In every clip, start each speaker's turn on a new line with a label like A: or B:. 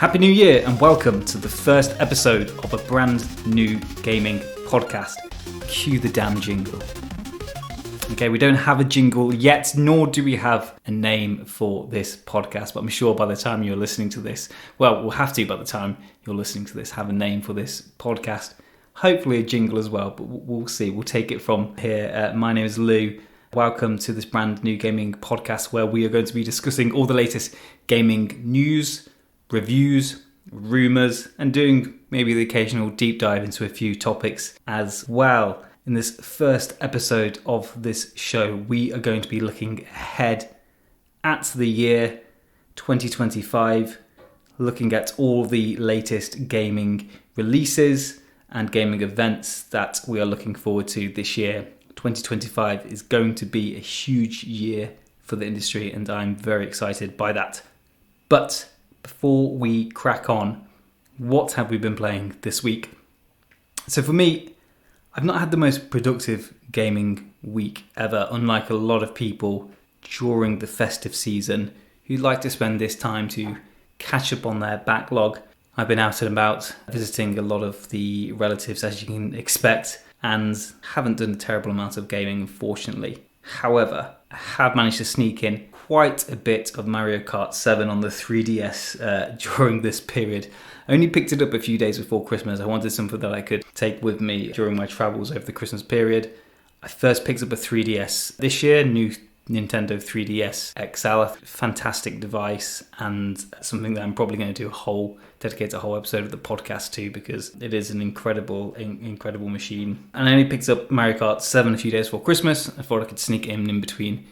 A: Happy New Year and welcome to the first episode of a brand new gaming podcast. Cue the damn jingle. Okay, we don't have a jingle yet, nor do we have a name for this podcast, but I'm sure by the time you're listening to this, well, we'll have to by the time you're listening to this, have a name for this podcast. Hopefully a jingle as well, but we'll see. We'll take it from here. My name is Lou. Welcome to this brand new gaming podcast where we are going to be discussing all the latest gaming news, reviews, rumours, and doing maybe the occasional deep dive into a few topics as well. In this first episode of this show, we are going to be looking ahead at the year 2025, looking at all the latest gaming releases and gaming events that we are looking forward to this year. 2025 is going to be a huge year for the industry, and I'm very excited by that. But before we crack on, what have we been playing this week? So for me, I've not had the most productive gaming week ever, unlike a lot of people during the festive season who like to spend this time to catch up on their backlog. I've been out and about visiting a lot of the relatives, as you can expect, and haven't done a terrible amount of gaming, unfortunately. However, I have managed to sneak in quite a bit of Mario Kart 7 on the 3DS during this period. I only picked it up a few days before Christmas. I wanted something that I could take with me during my travels over the Christmas period. I first picked up a 3DS this year, new Nintendo 3DS XL, fantastic device, and something that I'm probably going to do dedicate a whole episode of the podcast to, because it is an incredible machine. And I only picked up Mario Kart 7 a few days before Christmas. I thought I could sneak it in between,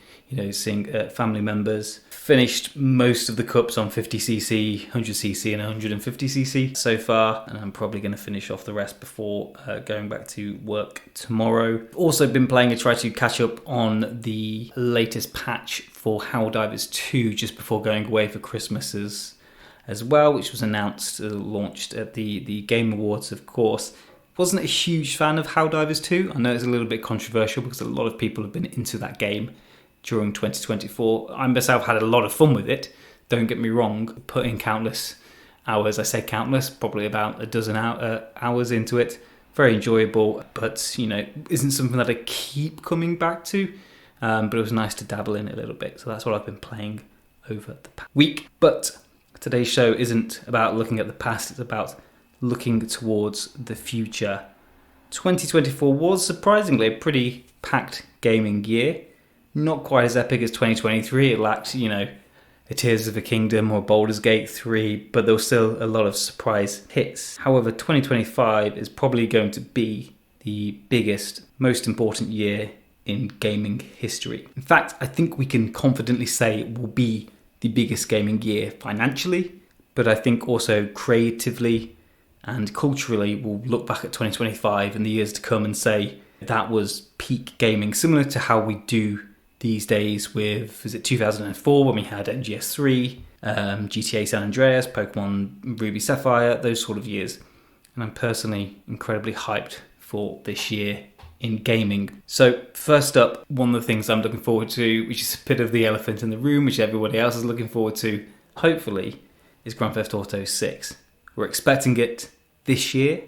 A: seeing family members. Finished most of the cups on 50cc, 100cc and 150cc so far, and I'm probably going to finish off the rest before going back to work tomorrow. Also been playing try to catch up on the latest patch for Helldivers 2 just before going away for Christmas as well, which was launched at the Game Awards, of course. Wasn't a huge fan of Helldivers 2. I know it's a little bit controversial because a lot of people have been into that game during 2024. I myself had a lot of fun with it, don't get me wrong, put in countless hours. I say countless, probably about a dozen hours into it. Very enjoyable, but isn't something that I keep coming back to, but it was nice to dabble in it a little bit. So that's what I've been playing over the past week. But today's show isn't about looking at the past, it's about looking towards the future. 2024 was surprisingly a pretty packed gaming year. Not quite as epic as 2023. It lacked, a Tears of a Kingdom or Baldur's Gate 3, but there was still a lot of surprise hits. However, 2025 is probably going to be the biggest, most important year in gaming history. In fact, I think we can confidently say it will be the biggest gaming year financially, but I think also creatively and culturally we'll look back at 2025 and the years to come and say that was peak gaming, similar to how we do these days with, 2004 when we had MGS3, GTA San Andreas, Pokemon Ruby Sapphire, those sort of years. And I'm personally incredibly hyped for this year in gaming. So first up, one of the things I'm looking forward to, which is a bit of the elephant in the room, which everybody else is looking forward to, hopefully, is Grand Theft Auto 6. We're expecting it this year.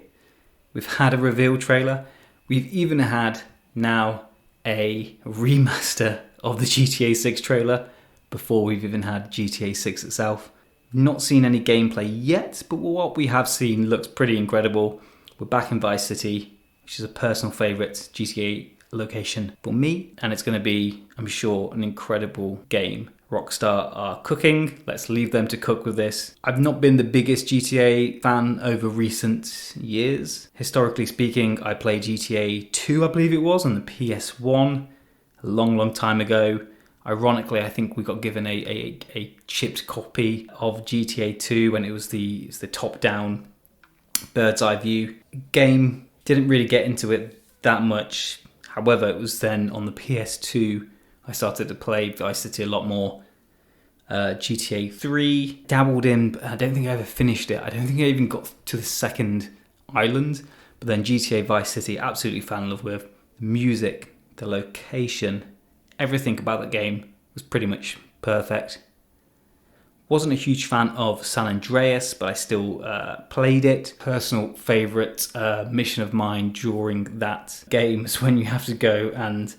A: We've had a reveal trailer. We've even had now a remaster of the GTA 6 trailer before we've even had GTA 6 itself. Not seen any gameplay yet, but what we have seen looks pretty incredible. We're back in Vice City, which is a personal favourite GTA location for me, and it's going to be, I'm sure, an incredible game. Rockstar are cooking. Let's leave them to cook with this. I've not been the biggest GTA fan over recent years. Historically speaking, I played GTA 2, I believe it was, on the PS1 a long time ago. Ironically, I think we got given a chipped copy of GTA 2 when it was the top-down bird's eye view game. Didn't really get into it that much. However, it was then on the PS2 I started to play Vice City a lot more. GTA 3, dabbled in, but I don't think I ever finished it. I don't think I even got to the second island. But then GTA Vice City, absolutely fell in love with. The music, the location, everything about that game was pretty much perfect. Wasn't a huge fan of San Andreas, but I still played it. Personal favourite mission of mine during that game is when you have to go and,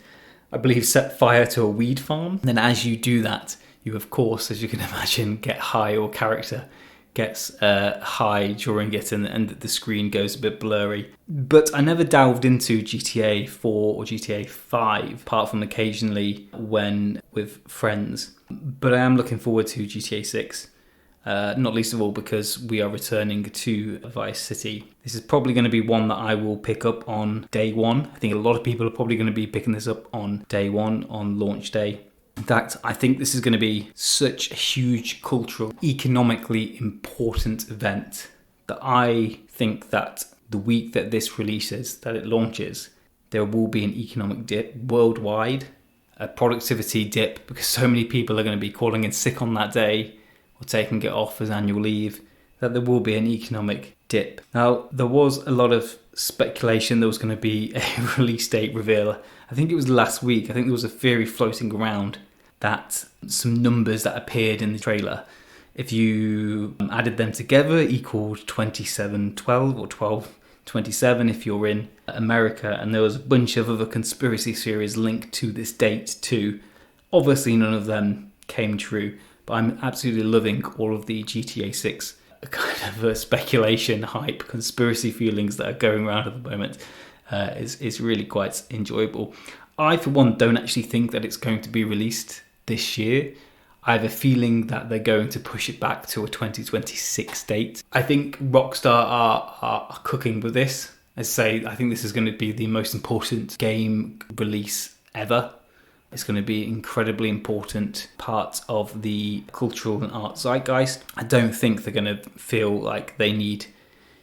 A: I believe, set fire to a weed farm. And then as you do that, you of course, as you can imagine, get high, or character gets high during it, and the screen goes a bit blurry. But I never delved into GTA 4 or GTA 5, apart from occasionally when with friends. But I am looking forward to GTA 6, not least of all because we are returning to Vice City. This is probably going to be one that I will pick up on day one. I think a lot of people are probably going to be picking this up on day one, on launch day. In fact, I think this is going to be such a huge cultural, economically important event that I think that the week that this releases, that it launches, there will be an economic dip worldwide, a productivity dip, because so many people are going to be calling in sick on that day or taking it off as annual leave, that there will be an economic dip. Now, there was a lot of speculation there was going to be a release date reveal. I think it was last week. I think there was a theory floating around that some numbers that appeared in the trailer, if you added them together, equaled 2712 or 1227 if you're in America. And there was a bunch of other conspiracy theories linked to this date too. Obviously, none of them came true, but I'm absolutely loving all of the GTA 6 kind of speculation, hype, conspiracy feelings that are going around at the moment. Is really quite enjoyable. I, for one, don't actually think that it's going to be released this year. I have a feeling that they're going to push it back to a 2026 date. I think Rockstar are cooking with this. I think this is going to be the most important game release ever. It's going to be an incredibly important part of the cultural and art zeitgeist. I don't think they're going to feel like they need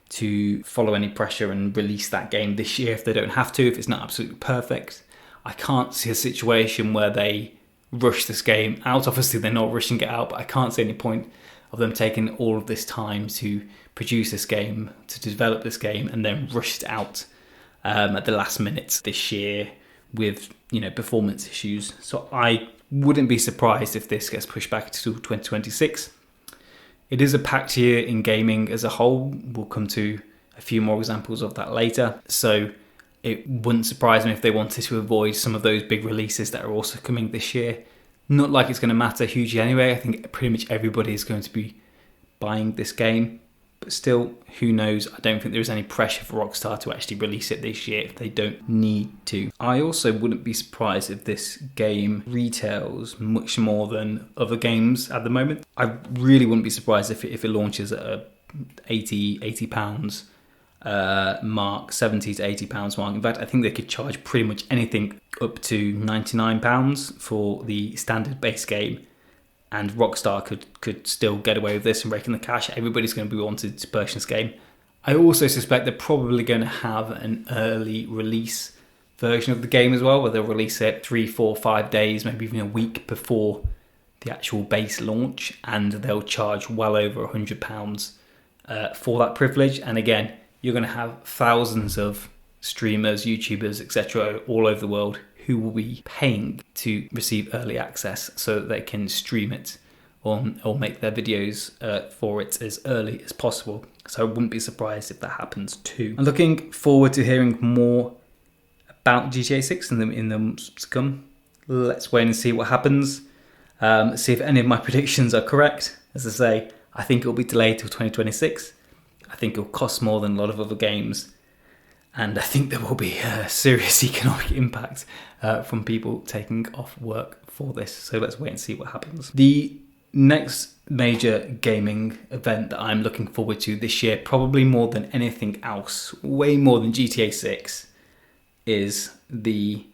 A: to follow any pressure and release that game this year if they don't have to, if it's not absolutely perfect. I can't see a situation where they rush this game out. Obviously, they're not rushing it out, but I can't see any point of them taking all of this time to produce this game, to develop this game, and then rush it out at the last minute this year with, performance issues. So I wouldn't be surprised if this gets pushed back to 2026. It is a packed year in gaming as a whole. We'll come to a few more examples of that later. So it wouldn't surprise me if they wanted to avoid some of those big releases that are also coming this year. Not like it's going to matter hugely anyway. I think pretty much everybody is going to be buying this game. But still, who knows? I don't think there's any pressure for Rockstar to actually release it this year if they don't need to. I also wouldn't be surprised if this game retails much more than other games at the moment. I really wouldn't be surprised if it launches at a £80 mark, £70 to £80 mark. In fact, I think they could charge pretty much anything up to £99 for the standard base game. And Rockstar could still get away with this and rake in the cash. Everybody's going to be wanted to purchase this game. I also suspect they're probably going to have an early release version of the game as well, where they'll release it 3, 4, 5 days, maybe even a week before the actual base launch, and they'll charge well over £100 for that privilege. And again, you're going to have thousands of streamers, YouTubers, etc. all over the world who will be paying to receive early access so that they can stream it or make their videos for it as early as possible. So I wouldn't be surprised if that happens too. I'm looking forward to hearing more about GTA 6 in the months to come. Let's wait and see what happens. See if any of my predictions are correct. As I say, I think it'll be delayed till 2026. I think it'll cost more than a lot of other games. And I think there will be a serious economic impact from people taking off work for this. So let's wait and see what happens. The next major gaming event that I'm looking forward to this year, probably more than anything else, way more than GTA 6, is the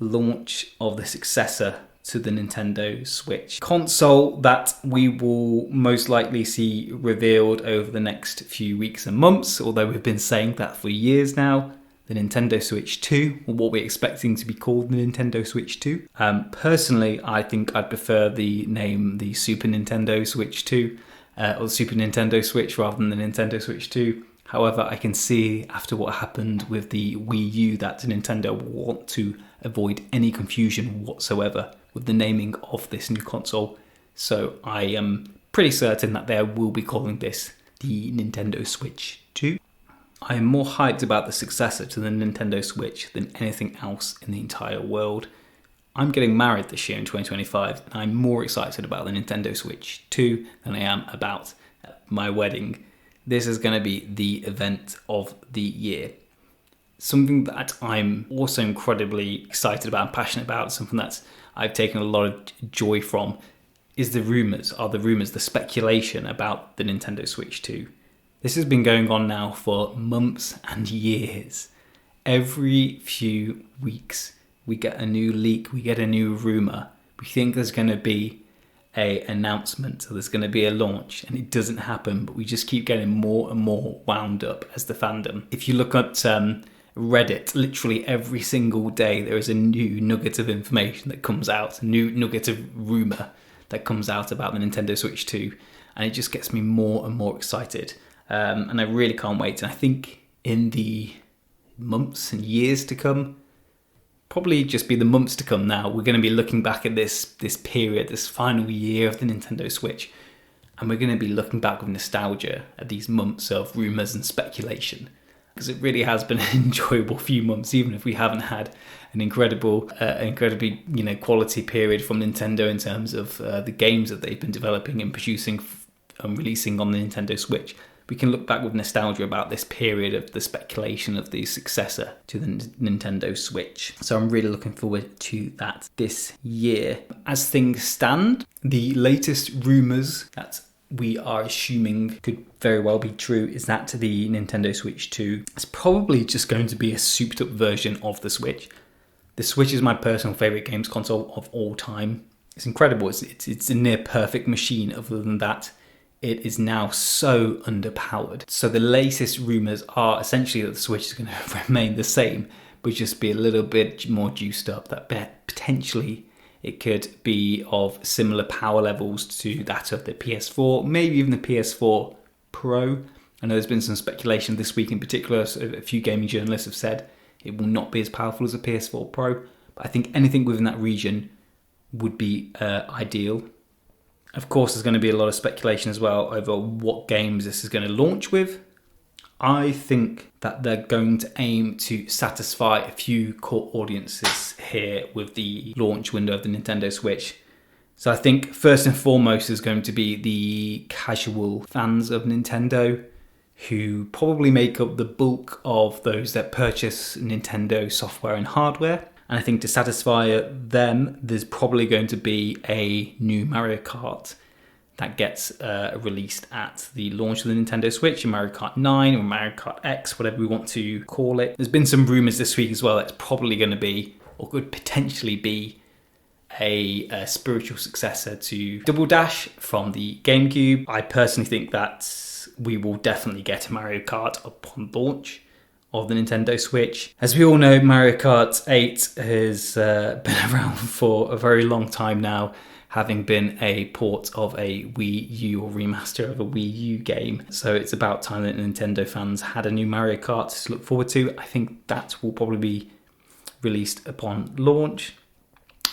A: launch of the successor to the Nintendo Switch console that we will most likely see revealed over the next few weeks and months, although we've been saying that for years now. The Nintendo Switch 2, or what we're expecting to be called the Nintendo Switch 2. Personally, I think I'd prefer the name the Super Nintendo Switch 2, or the Super Nintendo Switch rather than the Nintendo Switch 2. However, I can see after what happened with the Wii U that Nintendo will want to avoid any confusion whatsoever with the naming of this new console. So I am pretty certain that they will be calling this the Nintendo Switch 2. I am more hyped about the successor to the Nintendo Switch than anything else in the entire world. I'm getting married this year in 2025, and I'm more excited about the Nintendo Switch 2 than I am about my wedding. This is going to be the event of the year. Something that I'm also incredibly excited about and passionate about, something that I've taken a lot of joy from, is the speculation about the Nintendo Switch 2. This has been going on now for months and years. Every few weeks, we get a new leak, we get a new rumour. We think there's going to be an announcement, so there's going to be a launch, and it doesn't happen, but we just keep getting more and more wound up as the fandom. If you look at Reddit, literally every single day there is a new nugget of information that comes out, a new nugget of rumour that comes out about the Nintendo Switch 2, and it just gets me more and more excited. And I really can't wait. And I think in the months and years to come, probably just be the months to come now, we're going to be looking back at this period, this final year of the Nintendo Switch, and we're going to be looking back with nostalgia at these months of rumours and speculation. Because it really has been an enjoyable few months, even if we haven't had an incredibly quality period from Nintendo in terms of the games that they've been developing and producing and releasing on the Nintendo Switch. We can look back with nostalgia about this period of the speculation of the successor to the Nintendo Switch. So I'm really looking forward to that this year. As things stand, the latest rumours that we are assuming could very well be true is that the Nintendo Switch 2 is probably just going to be a souped up version of the Switch. The Switch is my personal favourite games console of all time. It's incredible. It's a near perfect machine. Other than that, it is now so underpowered. So the latest rumours are essentially that the Switch is going to remain the same, but just be a little bit more juiced up. That potentially it could be of similar power levels to that of the PS4, maybe even the PS4 Pro. I know there's been some speculation this week in particular, so a few gaming journalists have said it will not be as powerful as a PS4 Pro, but I think anything within that region would be ideal. Of course, there's going to be a lot of speculation as well over what games this is going to launch with. I think that they're going to aim to satisfy a few core audiences here with the launch window of the Nintendo Switch. So I think first and foremost is going to be the casual fans of Nintendo, who probably make up the bulk of those that purchase Nintendo software and hardware. And I think to satisfy them, there's probably going to be a new Mario Kart that gets released at the launch of the Nintendo Switch, Mario Kart 9 or Mario Kart X, whatever we want to call it. There's been some rumours this week as well that's probably going to be, or could potentially be, a spiritual successor to Double Dash from the GameCube. I personally think that we will definitely get a Mario Kart upon launch of the Nintendo Switch. As we all know, Mario Kart 8 has been around for a very long time now, having been a port of a Wii U or remaster of a Wii U game. So it's about time that Nintendo fans had a new Mario Kart to look forward to. I think that will probably be released upon launch.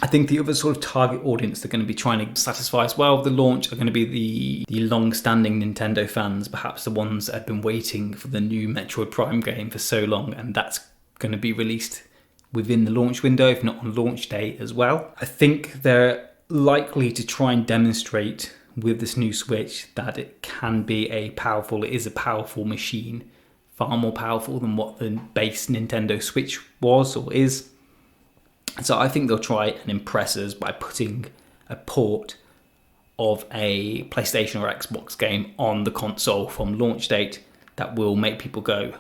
A: I think the other sort of target audience they're going to be trying to satisfy as well with the launch are going to be the long-standing Nintendo fans, perhaps the ones that have been waiting for the new Metroid Prime game for so long, and that's going to be released within the launch window, if not on launch day as well. I think they're likely to try and demonstrate with this new Switch that it is a powerful machine, far more powerful than what the base Nintendo Switch was or is. So I think they'll try and impress us by putting a port of a PlayStation or Xbox game on the console from launch date that will make people go,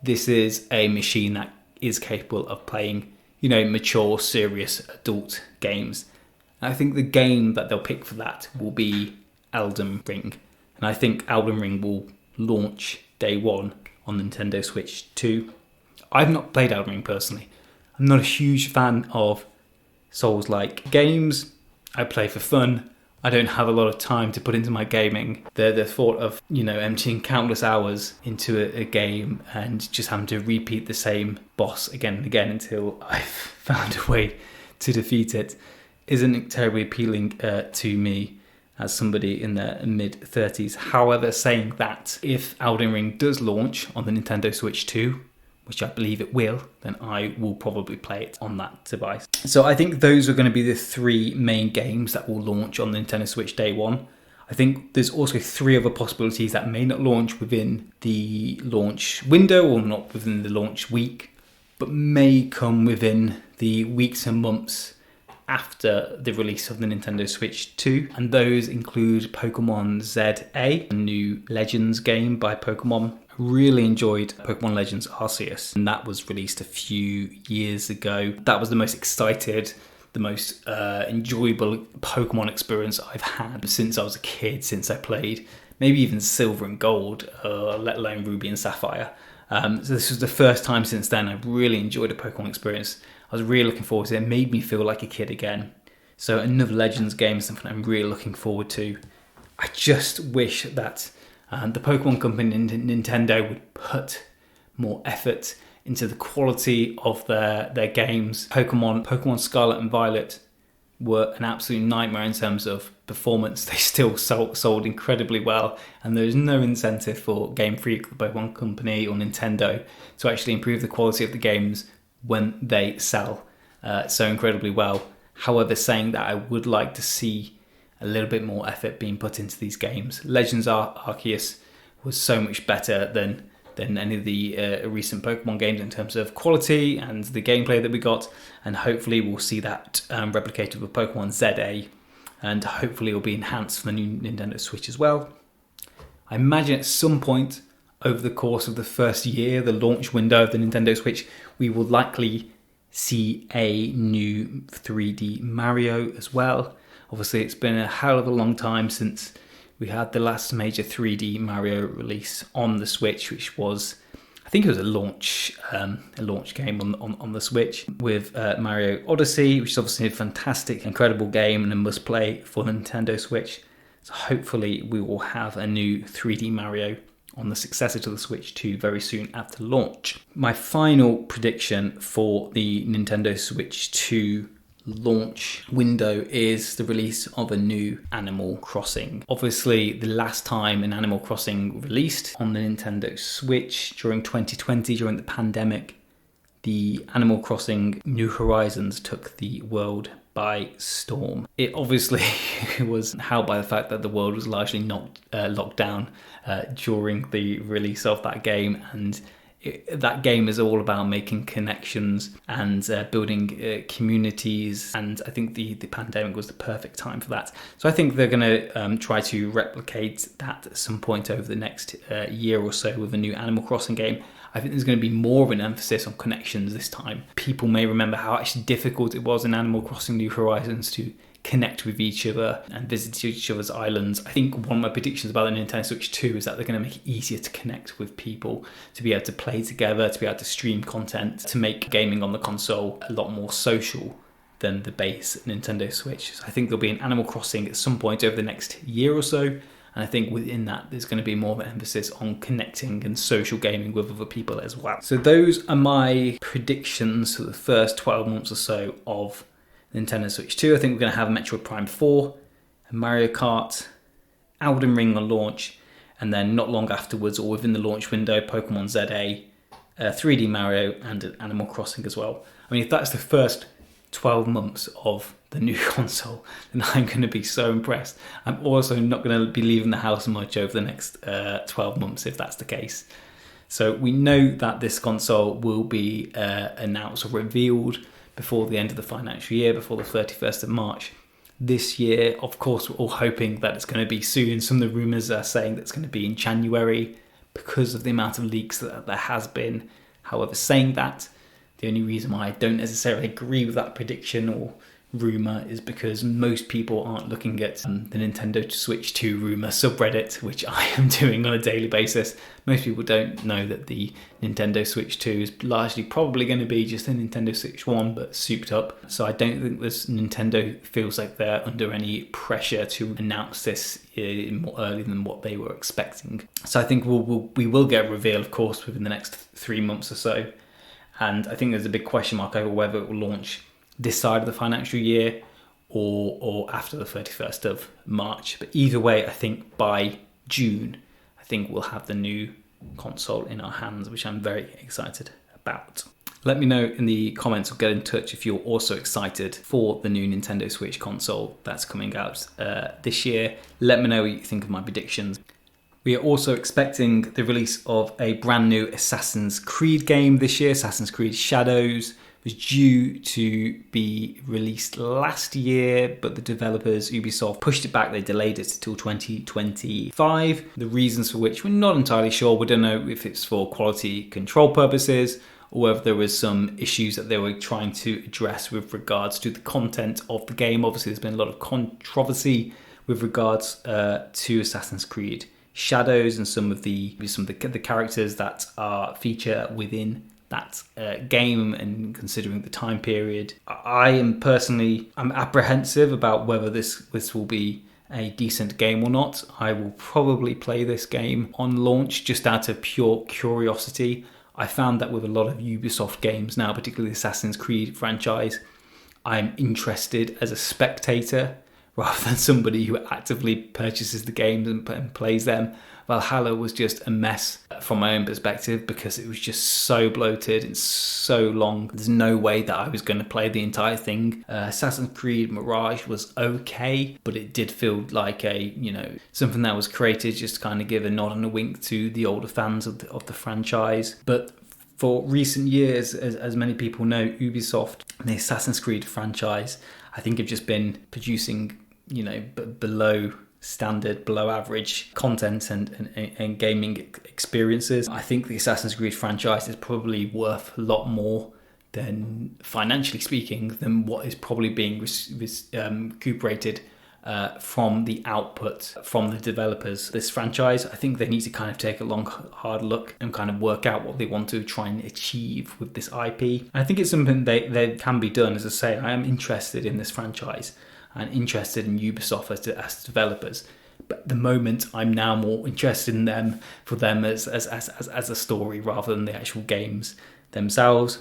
A: this is a machine that is capable of playing, mature, serious adult games. And I think the game that they'll pick for that will be Elden Ring. And I think Elden Ring will launch day one on Nintendo Switch 2. I've not played Elden Ring personally. I'm not a huge fan of Souls-like games. I play for fun. I don't have a lot of time to put into my gaming. The thought of, emptying countless hours into a game and just having to repeat the same boss again and again until I've found a way to defeat it isn't terribly appealing to me. as somebody in their mid-30s. However, saying that, if Elden Ring does launch on the Nintendo Switch 2, which I believe it will, then I will probably play it on that device. So I think those are going to be the 3 main games that will launch on the Nintendo Switch day one. I think there's also 3 other possibilities that may not launch within the launch window or not within the launch week, but may come within the weeks and months after the release of the Nintendo Switch 2. And those include Pokemon ZA, a new Legends game by Pokemon. I really enjoyed Pokemon Legends Arceus, and that was released a few years ago. That was the most excited, the most enjoyable Pokemon experience I've had since I was a kid, since I played maybe even Silver and Gold, let alone Ruby and Sapphire. So this was the first time since then I've really enjoyed a Pokemon experience. I was really looking forward to it. It made me feel like a kid again. So another Legends game is something I'm really looking forward to. I just wish that the Pokemon company and Nintendo would put more effort into the quality of their games. Pokemon Scarlet and Violet were an absolute nightmare in terms of performance. They still sold incredibly well, and there's no incentive for Game Freak, the Pokemon company, or Nintendo to actually improve the quality of the games when they sell so incredibly well. However, saying that, I would like to see a little bit more effort being put into these games. Legends Arceus was so much better than any of the recent Pokemon games in terms of quality and the gameplay that we got, and hopefully we'll see that replicated with Pokemon ZA, and hopefully it will be enhanced for the new Nintendo Switch as well. I imagine at some point over the course of the first year, the launch window of the Nintendo Switch, we will likely see a new 3D Mario as well. Obviously, it's been a hell of a long time since we had the last major 3D Mario release on the Switch, which was, I think it was a launch game on the Switch with Mario Odyssey, which is obviously a fantastic, incredible game and a must play for the Nintendo Switch. So hopefully we will have a new 3D Mario on the successor to the Switch 2 very soon after launch. My final prediction for the Nintendo Switch 2 launch window is the release of a new Animal Crossing. Obviously, the last time an Animal Crossing released on the Nintendo Switch during 2020, during the pandemic, the Animal Crossing New Horizons took the world by storm. It obviously was helped by the fact that the world was largely not locked down during the release of that game, and that game is all about making connections and building communities, and I think the pandemic was the perfect time for that. So I think they're going to try to replicate that at some point over the next year or so with a new Animal Crossing game. I think there's going to be more of an emphasis on connections this time. People may remember how actually difficult it was in Animal Crossing New Horizons to connect with each other and visit each other's islands. I think one of my predictions about the Nintendo Switch 2 is that they're going to make it easier to connect with people, to be able to play together, to be able to stream content, to make gaming on the console a lot more social than the base Nintendo Switch. So I think there'll be an Animal Crossing at some point over the next year or so, and I think within that there's going to be more of an emphasis on connecting and social gaming with other people as well. So those are my predictions for the first 12 months or so of Nintendo Switch 2. I think we're going to have Metroid Prime 4, Mario Kart, Elden Ring on launch, and then not long afterwards or within the launch window, Pokemon ZA, 3D Mario, and Animal Crossing as well. I mean, if that's the first 12 months of the new console, then I'm going to be so impressed. I'm also not going to be leaving the house much over the next 12 months if that's the case. So we know that this console will be announced or revealed before the end of the financial year, before the 31st of March this year. Of course, we're all hoping that it's going to be soon. Some of the rumours are saying that it's going to be in January because of the amount of leaks that there has been. However, saying that, the only reason why I don't necessarily agree with that prediction or rumour is because most people aren't looking at the Nintendo Switch 2 rumour subreddit, which I am doing on a daily basis. Most people don't know that the Nintendo Switch 2 is largely probably going to be just a Nintendo Switch 1 but souped up. So I don't think Nintendo feels like they're under any pressure to announce this more early than what they were expecting. So I think we will get a reveal, of course, within the next 3 months or so. And I think there's a big question mark over whether it will launch this side of the financial year or after the 31st of March. But either way, I think by June, I think we'll have the new console in our hands, which I'm very excited about. Let me know in the comments or get in touch if you're also excited for the new Nintendo Switch console that's coming out this year. Let me know what you think of my predictions. We are also expecting the release of a brand new Assassin's Creed game this year. Assassin's Creed Shadows was due to be released last year, but the developers, Ubisoft, pushed it back. They delayed it until 2025. The reasons for which we're not entirely sure. We don't know if it's for quality control purposes or whether there was some issues that they were trying to address with regards to the content of the game. Obviously, there's been a lot of controversy with regards to Assassin's Creed Shadows and some of the characters that are feature within that game, and considering the time period. I'm apprehensive about whether this will be a decent game or not. I will probably play this game on launch just out of pure curiosity. I found that with a lot of Ubisoft games now, particularly the Assassin's Creed franchise, I'm interested as a spectator rather than somebody who actively purchases the games and plays them. Valhalla was just a mess from my own perspective because it was just so bloated and so long. There's no way that I was going to play the entire thing. Assassin's Creed Mirage was okay, but it did feel like something that was created just to kind of give a nod and a wink to the older fans of the franchise. But for recent years, as many people know, Ubisoft and the Assassin's Creed franchise, I think, have just been producing below standard, below average content and gaming experiences. I think the Assassin's Creed franchise is probably worth a lot more than, financially speaking, than what is probably being recuperated from the output from the developers. This franchise, I think they need to kind of take a long, hard look and kind of work out what they want to try and achieve with this IP. And I think it's something that can be done. As I say, I am interested in this franchise and interested in Ubisoft as developers. But at the moment, I'm now more interested in them as a story rather than the actual games themselves.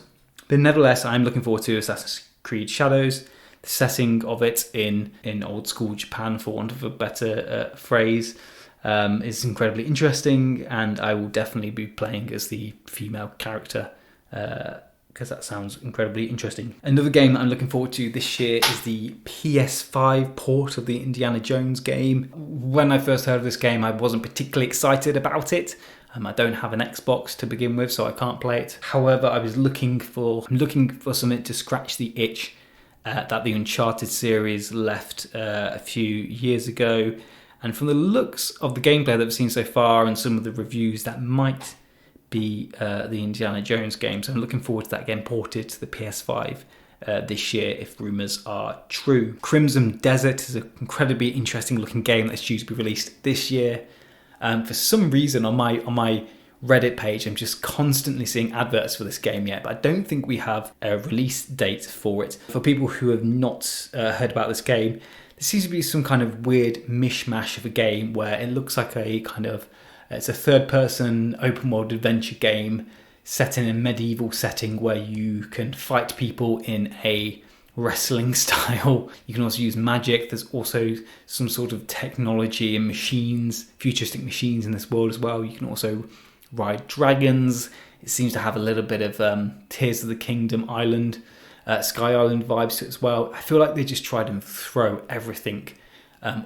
A: But nevertheless, I'm looking forward to Assassin's Creed Shadows. The setting of it in old school Japan, for want of a better phrase, is incredibly interesting, and I will definitely be playing as the female character because that sounds incredibly interesting. Another game that I'm looking forward to this year is the PS5 port of the Indiana Jones game. When I first heard of this game, I wasn't particularly excited about it. I don't have an Xbox to begin with, so I can't play it. However, I'm looking for something to scratch the itch that the Uncharted series left a few years ago. And from the looks of the gameplay that I've seen so far and some of the reviews, that might be the Indiana Jones game. So I'm looking forward to that getting ported to the PS5 this year, if rumours are true. Crimson Desert is an incredibly interesting looking game that's due to be released this year. For some reason on my Reddit page, I'm just constantly seeing adverts for this game yet, but I don't think we have a release date for it. For people who have not heard about this game, there seems to be some kind of weird mishmash of a game where it looks like it's a third-person open-world adventure game set in a medieval setting where you can fight people in a wrestling style. You can also use magic. There's also some sort of technology and machines, futuristic machines in this world as well. You can also ride dragons. It seems to have a little bit of Tears of the Kingdom Island, Sky Island vibes to it as well. I feel like they just tried and throw everything,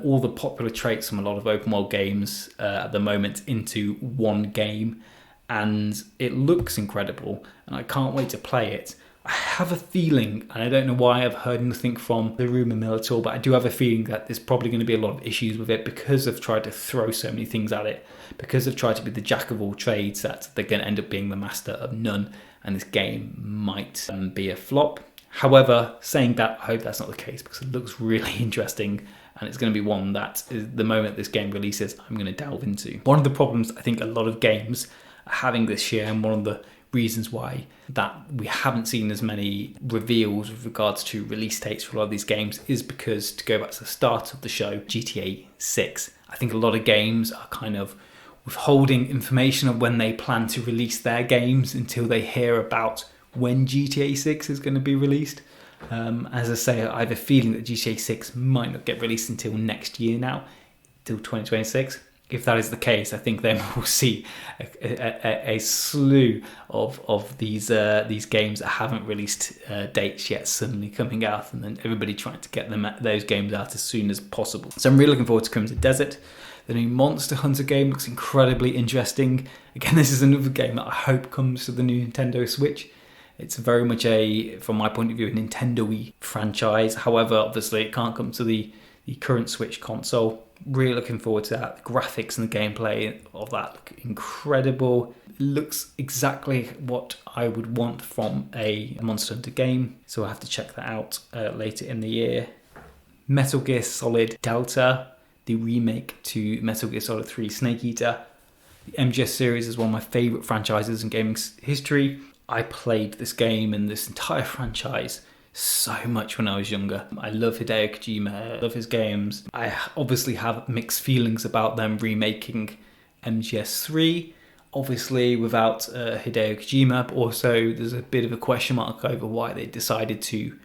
A: all the popular traits from a lot of open world games at the moment into one game, and it looks incredible and I can't wait to play it. I have a feeling, and I don't know why, I've heard nothing from the rumour mill at all, but I do have a feeling that there's probably going to be a lot of issues with it because they've tried to throw so many things at it, because they've tried to be the jack of all trades, that they're going to end up being the master of none, and this game might be a flop. However, saying that, I hope that's not the case because it looks really interesting, and it's going to be one that, the moment this game releases, I'm going to delve into. One of the problems I think a lot of games are having this year, and one of the reasons why that we haven't seen as many reveals with regards to release dates for a lot of these games, is because, to go back to the start of the show, GTA 6, I think a lot of games are kind of withholding information of when they plan to release their games until they hear about when GTA 6 is going to be released. As I say, I have a feeling that GTA 6 might not get released until next year now, till 2026. If that is the case, I think then we'll see a slew of these games that haven't released dates yet suddenly coming out, and then everybody trying to get those games out as soon as possible. So I'm really looking forward to Crimson Desert. The new Monster Hunter game looks incredibly interesting. Again, this is another game that I hope comes to the new Nintendo Switch. It's very much from my point of view, a Nintendo-y franchise. However, obviously it can't come to the current Switch console. Really looking forward to that. The graphics and the gameplay of that look incredible. It looks exactly what I would want from a Monster Hunter game, so I'll have to check that out later in the year. Metal Gear Solid Delta, the remake to Metal Gear Solid 3 Snake Eater. The MGS series is one of my favourite franchises in gaming history. I played this game and this entire franchise so much when I was younger. I love Hideo Kojima, I love his games. I obviously have mixed feelings about them remaking MGS3, obviously without Hideo Kojima, but also there's a bit of a question mark over why they decided to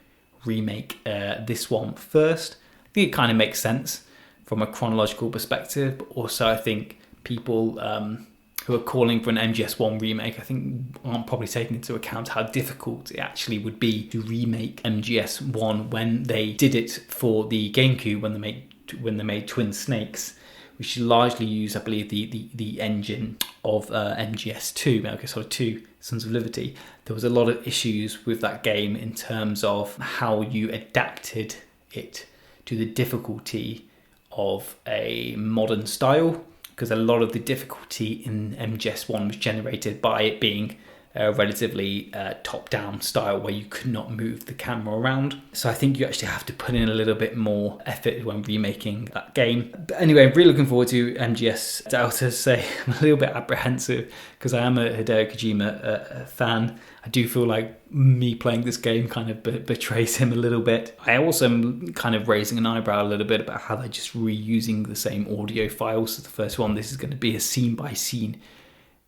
A: remake this one first. I think it kind of makes sense from a chronological perspective, but also I think people who are calling for an MGS1 remake, I think aren't probably taking into account how difficult it actually would be to remake MGS1 when they did it for the GameCube when they made Twin Snakes, which largely used, I believe, the engine of MGS2, Metal Gear Solid 2, Sons of Liberty. There was a lot of issues with that game in terms of how you adapted it to the difficulty of a modern style, because a lot of the difficulty in MGS1 was generated by it being a relatively top-down style where you could not move the camera around. So I think you actually have to put in a little bit more effort when remaking that game. But anyway, I'm really looking forward to MGS Delta. So I'm a little bit apprehensive because I am a Hideo Kojima fan. I do feel like me playing this game kind of betrays him a little bit. I also am kind of raising an eyebrow a little bit about how they're just reusing the same audio files as the first one. This is going to be a scene-by-scene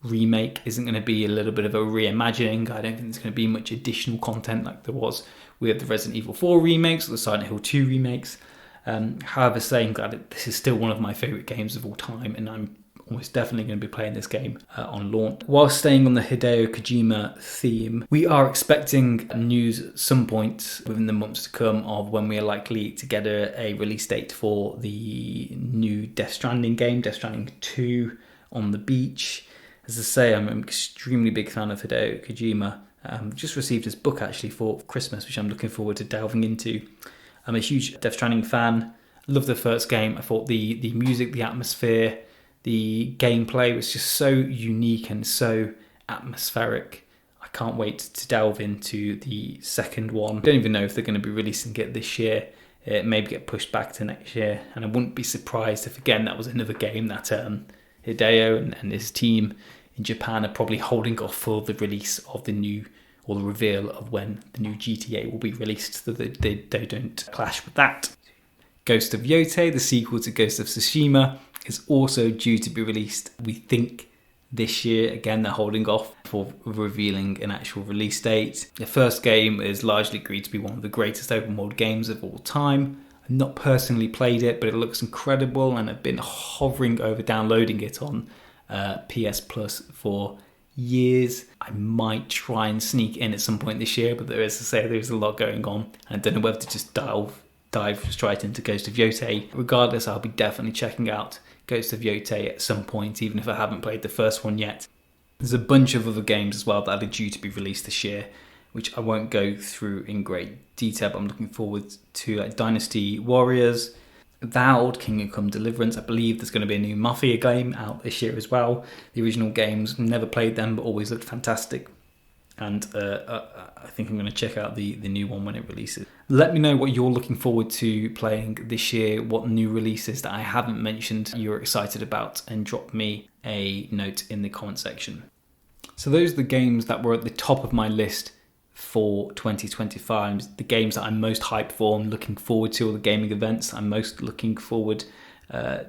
A: remake. Isn't going to be a little bit of a reimagining. I don't think there's going to be much additional content like there was with the Resident Evil 4 remakes or the Silent Hill 2 remakes. However, saying that, this is still one of my favourite games of all time, and I'm almost definitely going to be playing this game on launch. While staying on the Hideo Kojima theme, we are expecting news at some point within the months to come of when we are likely to get a release date for the new Death Stranding game, Death Stranding 2 on the beach. As I say, I'm an extremely big fan of Hideo Kojima. Just received his book actually for Christmas, which I'm looking forward to delving into. I'm a huge Death Stranding fan. Loved the first game. I thought the music, the atmosphere, the gameplay was just so unique and so atmospheric. I can't wait to delve into the second one. I don't even know if they're going to be releasing it this year. It may get pushed back to next year, and I wouldn't be surprised if again that was another game that Hideo and his team in Japan are probably holding off for the release of the new, or the reveal of when the new GTA will be released, so that they don't clash with that. Ghost of Yotei, the sequel to Ghost of Tsushima, is also due to be released, we think, this year. Again, they're holding off for revealing an actual release date. The first game is largely agreed to be one of the greatest open world games of all time. I've not personally played it, but it looks incredible, and I've been hovering over downloading it on PS Plus for years. I might try and sneak in at some point this year, but there's a lot going on, and I don't know whether to just dive straight into Ghost of Yotei. Regardless, I'll be definitely checking out Ghost of Yotei at some point, even if I haven't played the first one yet. There's a bunch of other games as well that are due to be released this year, which I won't go through in great detail, but I'm looking forward to Dynasty Warriors, Avowed, Kingdom Come Deliverance. I believe there's going to be a new Mafia game out this year as well. The original games, never played them, but always looked fantastic. And I think I'm going to check out the new one when it releases. Let me know what you're looking forward to playing this year, what new releases that I haven't mentioned you're excited about, and drop me a note in the comment section. So those are the games that were at the top of my list for 2025, the games that I'm most hyped for and looking forward to, all the gaming events I'm most looking forward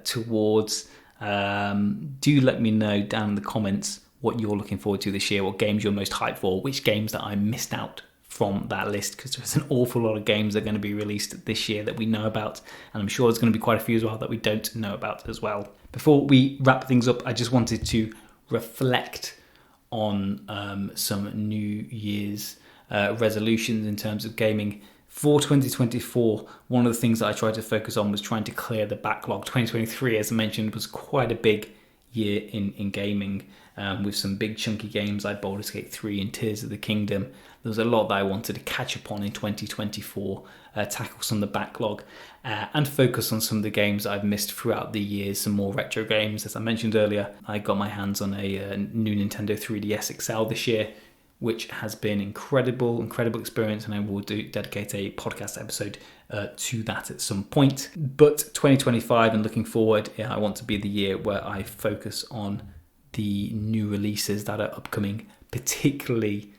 A: towards. Do let me know down in the comments what you're looking forward to this year, what games you're most hyped for, which games that I missed out from that list, because there's an awful lot of games that are going to be released this year that we know about, and I'm sure there's going to be quite a few as well that we don't know about as well. Before we wrap things up, I just wanted to reflect on some New Year's resolutions in terms of gaming. For 2024, one of the things that I tried to focus on was trying to clear the backlog. 2023, as I mentioned, was quite a big year in gaming, with some big chunky games like Baldur's Gate 3 and Tears of the Kingdom. There was a lot that I wanted to catch up on in 2024, tackle some of the backlog, and focus on some of the games I've missed throughout the years, some more retro games. As I mentioned earlier, I got my hands on a new Nintendo 3DS XL this year, which has been incredible experience, and I will dedicate a podcast episode to that at some point. But 2025 and looking forward, I want to be the year where I focus on the new releases that are upcoming, particularly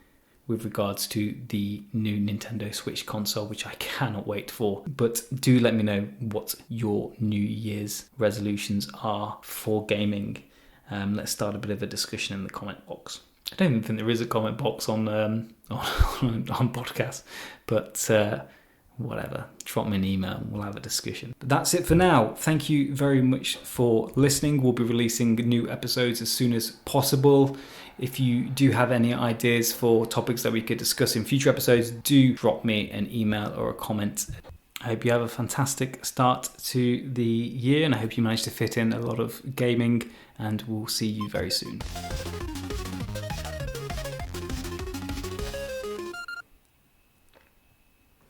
A: with regards to the new Nintendo Switch console, which I cannot wait for. But do let me know what your New Year's resolutions are for gaming. Let's start a bit of a discussion in the comment box. I don't even think there is a comment box on podcasts, but whatever. Drop me an email. We'll have a discussion. But that's it for now. Thank you very much for listening. We'll be releasing new episodes as soon as possible. If you do have any ideas for topics that we could discuss in future episodes, do drop me an email or a comment. I hope you have a fantastic start to the year, and I hope you manage to fit in a lot of gaming, and we'll see you very soon.